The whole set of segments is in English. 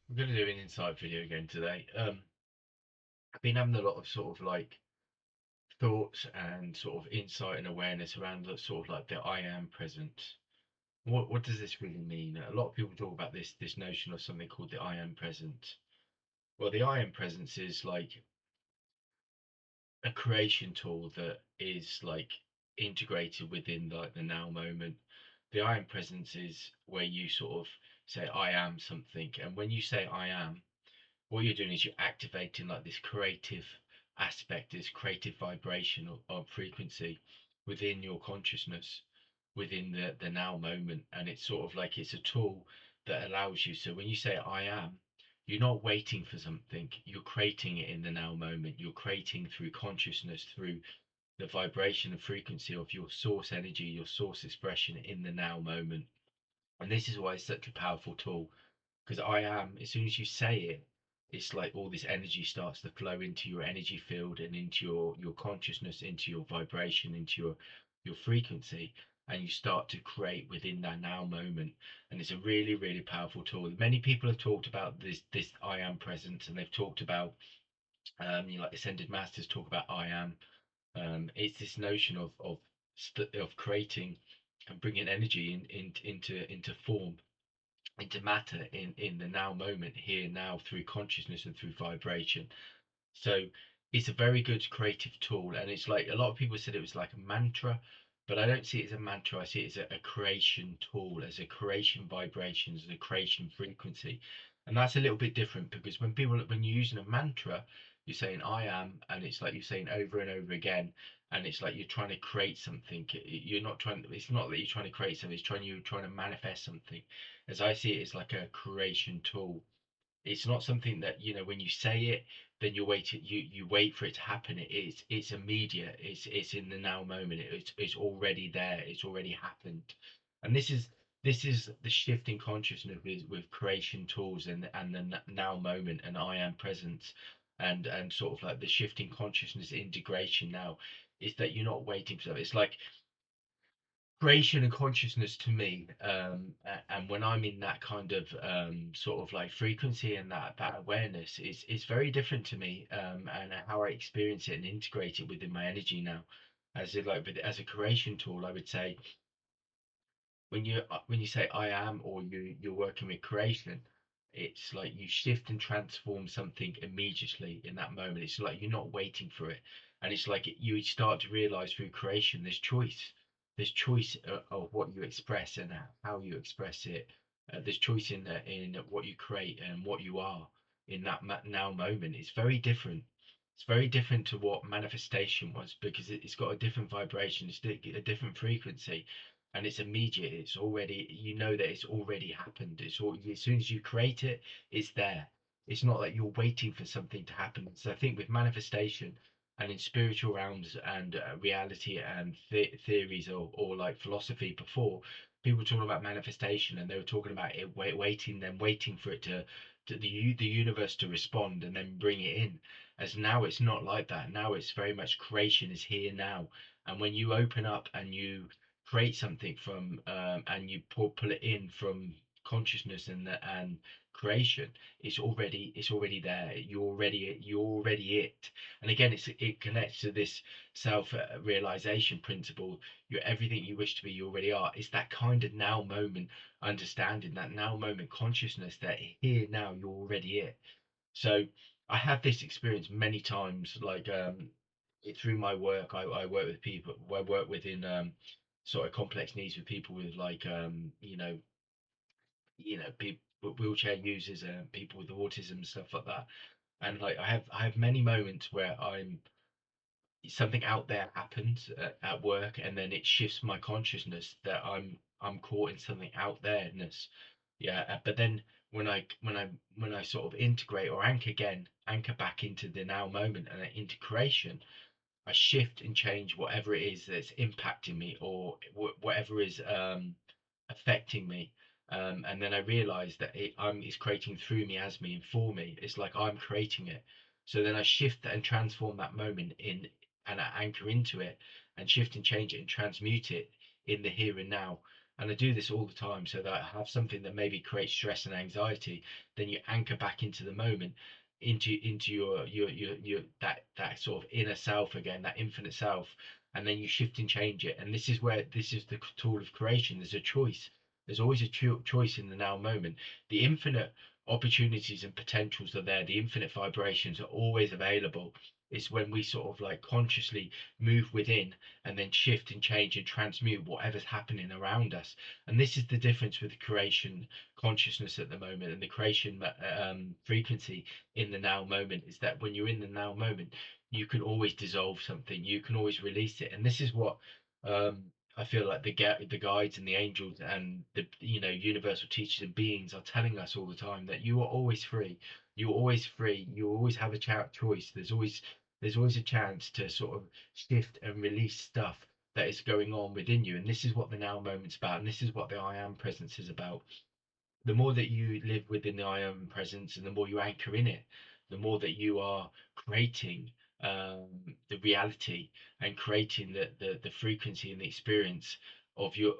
I'm going to do an insight video again today. I've been having a lot of sort of like thoughts and sort of insight and awareness around the sort of like the I am present. What does this really mean? A lot of people talk about this notion of something called the I am present. Well, the I am presence is like a creation tool that is like integrated within like the now moment. The I am presence is where you sort of say I am something, and when you say I am, what you're doing is you're activating like this creative aspect, this creative vibration of frequency within your consciousness, within the now moment. And it's sort of like it's a tool that allows you. So when you say I am, you're not waiting for something, you're creating it in the now moment. You're creating through consciousness, through the vibration and frequency of your source energy, your source expression in the now moment. And this is why it's such a powerful tool, because I am, as soon as you say it, it's like all this energy starts to flow into your energy field and into your consciousness, into your vibration, into your frequency, and you start to create within that now moment. And it's a really, really powerful tool. Many people have talked about this I am presence, and they've talked about like ascended masters talk about I am. It's this notion of creating and bringing energy into form, into matter in the now moment, here now, through consciousness and through vibration. So it's a very good creative tool, and it's like a lot of people said it was like a mantra, but I don't see it as a mantra. I see it as a creation tool, as a creation vibration, as a creation frequency. And that's a little bit different, because when you're using a mantra, you're saying I am, and it's like you're saying over and over again, and it's like you're trying to create something. You're not trying, it's not that you're trying to create something, you're trying to manifest something. As I see it, it's like a creation tool. It's not something that, when you say it, then you wait for it to happen. It's immediate. It's in the now moment. It's already there. It's already happened. And this is the shift in consciousness with creation tools and the now moment and I am presence, and sort of like the shift in consciousness integration now, is that you're not waiting for something. It's like creation and consciousness to me, and when I'm in that kind of sort of like frequency and that awareness, is very different to me, and how I experience it and integrate it within my energy now. As a creation tool, I would say, when you say I am, or you're working with creation, it's like you shift and transform something immediately in that moment. It's like you're not waiting for it, and it's like you start to realize through creation there's choice of what you express and how you express it. There's choice in what you create and what you are in that now moment. It's very different. It's very different to what manifestation was, because it's got a different vibration. It's a different frequency, and it's immediate. It's already, that it's already happened. It's all, as soon as you create it, it's there. It's not like you're waiting for something to happen. So I think with manifestation and in spiritual realms and reality and theories, or like philosophy before, people were talking about manifestation, and they were talking about it waiting for it to the universe to respond and then bring it in. As now it's not like that. Now it's very much creation is here now. And when you open up and you create something from, and you pull it in from consciousness and creation, it's already there. You're already it. And again, it connects to this self realization principle. You're everything you wish to be, you already are. It's that kind of now moment understanding, that now moment consciousness, that here now you're already it. So I have this experience many times, like through my work. I work with people. I work within sort of complex needs with people with like people, wheelchair users and people with autism and stuff like that. And like I have many moments where I'm something out there happens at work, and then it shifts my consciousness that I'm caught in something out there-ness. Yeah, but then when I sort of integrate or anchor back into the now moment and into creation, I shift and change whatever it is that's impacting me, or whatever is affecting me. And then I realize that it's creating through me, as me, and for me. It's like I'm creating it. So then I shift and transform that moment in, and I anchor into it, and shift and change it and transmute it in the here and now. And I do this all the time so that I have something that maybe creates stress and anxiety, then you anchor back into the moment, into your that sort of inner self again, that infinite self, and then you shift and change it. And this is where this is the tool of creation. There's a choice. There's always a choice in the now moment. The infinite opportunities and potentials are there. The infinite vibrations are always available. It's when we sort of like consciously move within and then shift and change and transmute whatever's happening around us. And this is the difference with the creation consciousness at the moment and the creation frequency in the now moment, is that when you're in the now moment, you can always dissolve something, you can always release it. And this is what I feel like the guides and the angels and the universal teachers and beings are telling us all the time, that you are always free. You're always free. You always have a choice. There's always a chance to sort of shift and release stuff that is going on within you. And this is what the now moment's about. And this is what the I am presence is about. The more that you live within the I am presence and the more you anchor in it, the more that you are creating the reality and creating the frequency and the experience of your,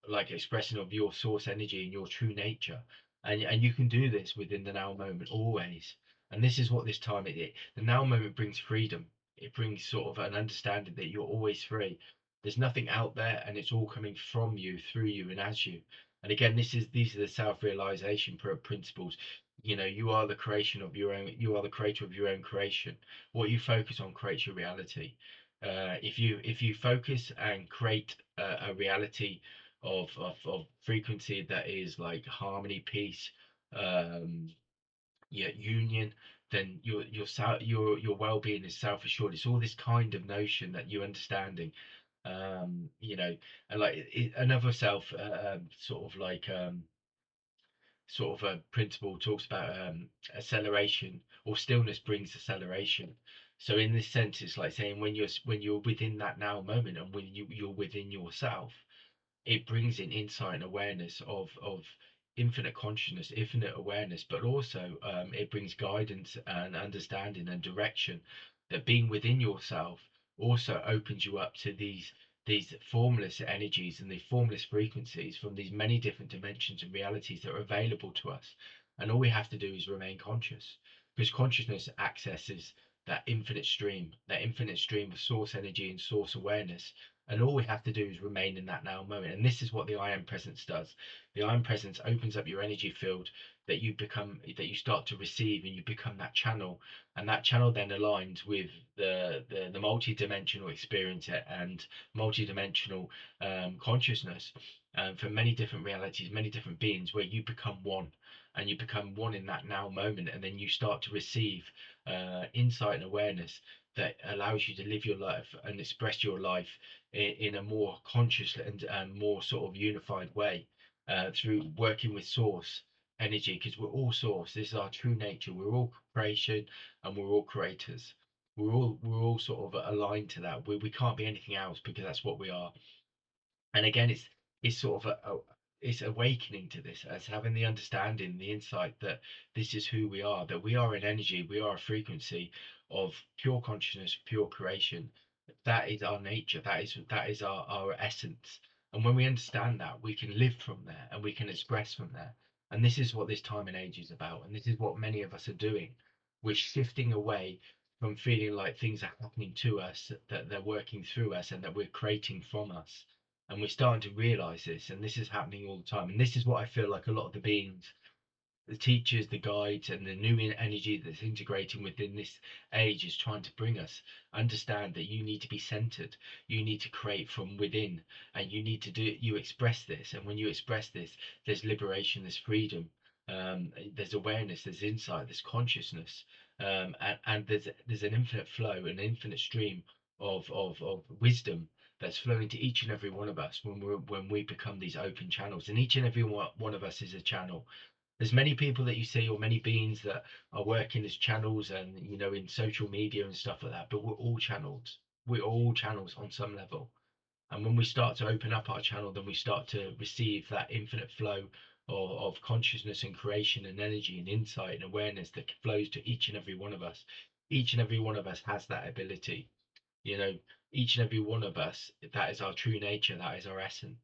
like, expression of your source energy and your true nature. And you can do this within the now moment always. And this is what this time the now moment brings freedom. It brings sort of an understanding that you're always free. There's nothing out there, and it's all coming from you, through you, and as you. And again, these are the self-realization principles. You are the creation of your own. You are the creator of your own creation. What you focus on creates your reality. If you focus and create a reality of frequency that is like harmony, peace, um, yeah, union, then your well-being is self-assured. It's all this kind of notion that you're understanding, and like another self sort of a principle talks about acceleration, or stillness brings acceleration. So in this sense, it's like saying when you're within that now moment, and when you're within yourself, it brings in insight and awareness of infinite consciousness, infinite awareness, but also it brings guidance and understanding and direction. That being within yourself also opens you up to these formless energies and the formless frequencies from these many different dimensions and realities that are available to us. And all we have to do is remain conscious, because consciousness accesses that infinite stream of source energy and source awareness. And all we have to do is remain in that now moment. And this is what the I am presence does. The I am presence opens up your energy field, that you start to receive, and you become that channel. And that channel then aligns with the multi-dimensional experience and multi-dimensional consciousness, for many different realities, many different beings, where you become one. And you become one in that now moment, and then you start to receive insight and awareness that allows you to live your life and express your life in a more conscious and more sort of unified way, through working with source energy, because we're all source. This is our true nature. We're all creation, and we're all creators. We're all sort of aligned to that. We can't be anything else, because that's what we are. And again, it's sort of it's awakening to this, as having the understanding, the insight that this is who we are, that we are an energy, we are a frequency of pure consciousness, pure creation. That is our nature. That is our essence. And when we understand that, we can live from there, and we can express from there. And this is what this time and age is about. And this is what many of us are doing. We're shifting away from feeling like things are happening to us, that they're working through us, and that we're creating from us. And we're starting to realize this, and this is happening all the time. And this is what I feel like a lot of the beings, the teachers, the guides, and the new energy that's integrating within this age is trying to bring us. Understand that you need to be centered, you need to create from within, and you express this. And when you express this, there's liberation, there's freedom, there's awareness, there's insight, there's consciousness, and there's an infinite flow, an infinite stream of wisdom that's flowing to each and every one of us when we become these open channels. And each and every one of us is a channel. There's many people that you see, or many beings that are working as channels, and in social media and stuff like that, but we're all channels. We're all channels on some level. And when we start to open up our channel, then we start to receive that infinite flow of consciousness and creation and energy and insight and awareness that flows to each and every one of us. Each and every one of us has that ability. you know each and every one of us, that is our true nature, that is our essence.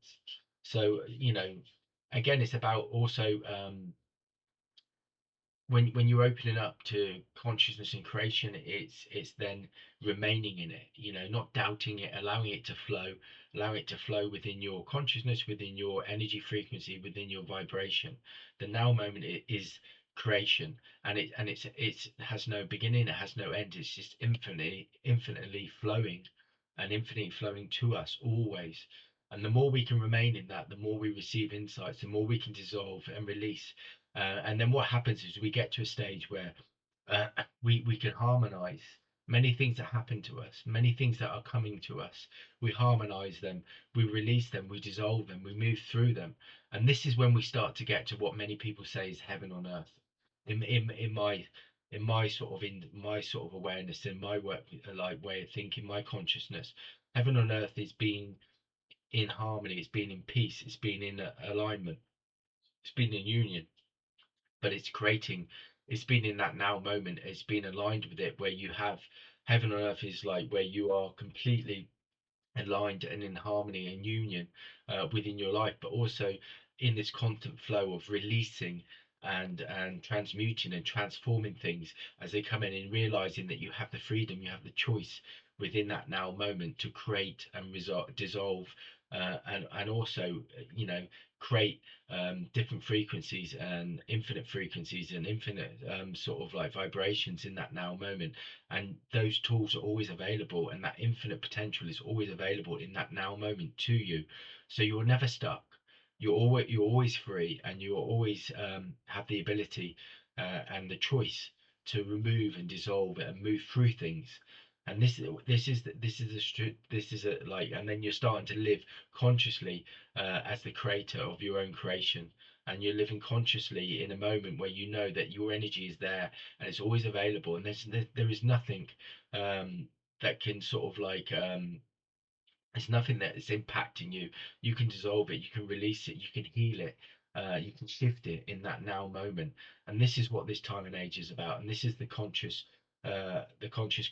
So, again, it's about also, when you're opening up to consciousness and creation, it's then remaining in it, not doubting it, allowing it to flow within your consciousness, within your energy frequency, within your vibration. The now moment is creation, and it has no beginning, it has no end. It's just infinitely flowing, and infinitely flowing to us always. And the more we can remain in that, the more we receive insights, the more we can dissolve and release. And then what happens is we get to a stage where uh, we can harmonize many things that happen to us, many things that are coming to us. We harmonize them, we release them, we dissolve them, we move through them. And this is when we start to get to what many people say is heaven on earth. In my sort of awareness, in my work, like way of thinking, my consciousness, heaven on earth is being in harmony, it's being in peace, it's being in alignment, it's being in union. But it's been in that now moment, it's been aligned with it, where you have heaven on earth is like where you are completely aligned and in harmony and union within your life, but also in this constant flow of releasing and transmuting and transforming things as they come in, and realizing that you have the freedom, you have the choice within that now moment to create and dissolve, and also, create different frequencies and infinite sort of like vibrations in that now moment. And those tools are always available, and that infinite potential is always available in that now moment to you. So you're never stuck, you're always free, and you always have the ability and the choice to remove and dissolve and move through things. And this is a like, and then you're starting to live consciously as the creator of your own creation, and you're living consciously in a moment where you know that your energy is there and it's always available, and there is nothing that can sort of like, it's nothing that is impacting you. You can dissolve it, you can release it, you can heal it, you can shift it in that now moment. And this is what this time and age is about. And this is the conscious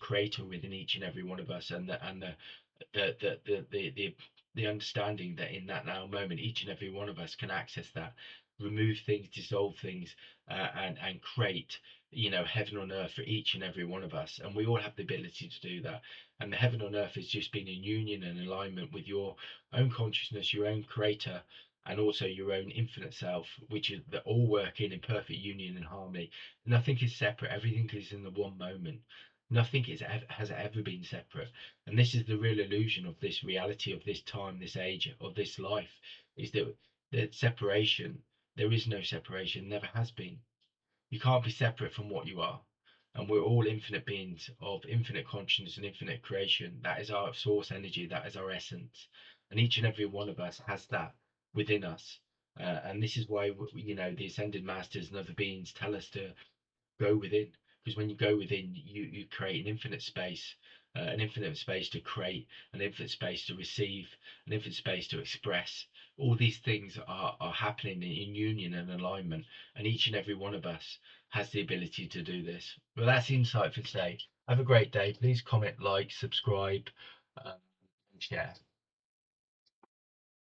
creator within each and every one of us, and the understanding that in that now moment, each and every one of us can access that, remove things, dissolve things, and create, heaven on earth for each and every one of us. And we all have the ability to do that. And the heaven on earth has just been in union and alignment with your own consciousness, your own creator, and also your own infinite self, which is that all working in perfect union and harmony. Nothing is separate, everything is in the one moment. Nothing has ever been separate. And this is the real illusion of this reality, of this time, this age, of this life, is that the separation, there is no separation, never has been. You can't be separate from what you are. And we're all infinite beings of infinite consciousness and infinite creation. That is our source energy, that is our essence. And each and every one of us has that within us. And this is why, the ascended masters and other beings tell us to go within, because when you go within, you create an infinite space to create, an infinite space to receive, an infinite space to express. All these things are happening in union and alignment, and each and every one of us has the ability to do this. Well, that's the insight for today. Have a great day. Please comment, like, subscribe, and share.